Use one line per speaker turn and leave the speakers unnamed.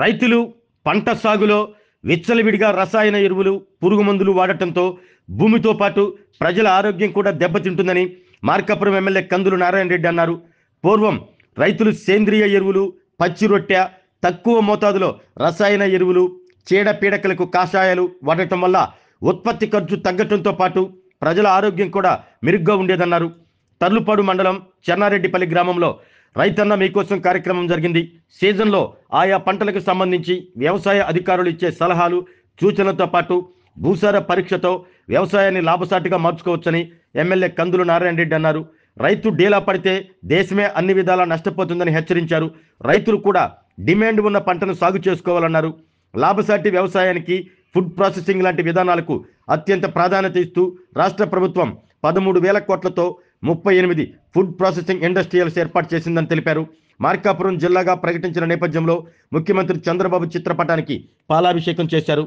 రైతులు పంట సాగులో విచ్చలవిడిగా రసాయన ఎరువులు, పురుగు మందులు వాడటంతో భూమితో పాటు ప్రజల ఆరోగ్యం కూడా దెబ్బతింటుందని మార్కాపురం ఎమ్మెల్యే కందులు నారాయణ రెడ్డి అన్నారు. పూర్వం రైతులు సేంద్రియ ఎరువులు, పచ్చి రొట్టె, తక్కువ మోతాదులో రసాయన ఎరువులు, చీడపీడకలకు కాషాయాలు వాడటం వల్ల ఉత్పత్తి ఖర్చు తగ్గటంతో పాటు ప్రజల ఆరోగ్యం కూడా మెరుగ్గా ఉండేదన్నారు. తర్లుపాడు మండలం చెన్నారెడ్డిపల్లి గ్రామంలో రైతన్న మీకోసం కార్యక్రమం జరిగింది. సీజన్లో ఆయా పంటలకు సంబంధించి వ్యవసాయ అధికారులు ఇచ్చే సలహాలు, సూచనలతో పాటు భూసార పరీక్షతో వ్యవసాయాన్ని లాభసాటిగా మార్చుకోవచ్చని ఎమ్మెల్యే కందులు నారాయణ రెడ్డి అన్నారు. రైతు డీలా పడితే దేశమే అన్ని విధాలా నష్టపోతుందని హెచ్చరించారు. రైతులు కూడా డిమాండ్ ఉన్న పంటను సాగు చేసుకోవాలన్నారు. లాభసాటి వ్యవసాయానికి, ఫుడ్ ప్రాసెసింగ్ లాంటి విధానాలకు అత్యంత ప్రాధాన్యత ఇస్తూ రాష్ట్ర ప్రభుత్వం 13,000 కోట్లతో 38 ఫుడ్ ప్రాసెసింగ్ ఇండస్ట్రియల్స్ ఏర్పాటు చేసిందని తెలిపారు. మార్కాపురం జిల్లాగా ప్రకటించిన నేపథ్యంలో ముఖ్యమంత్రి చంద్రబాబు చిత్రపటానికి పాలాభిషేకం చేశారు.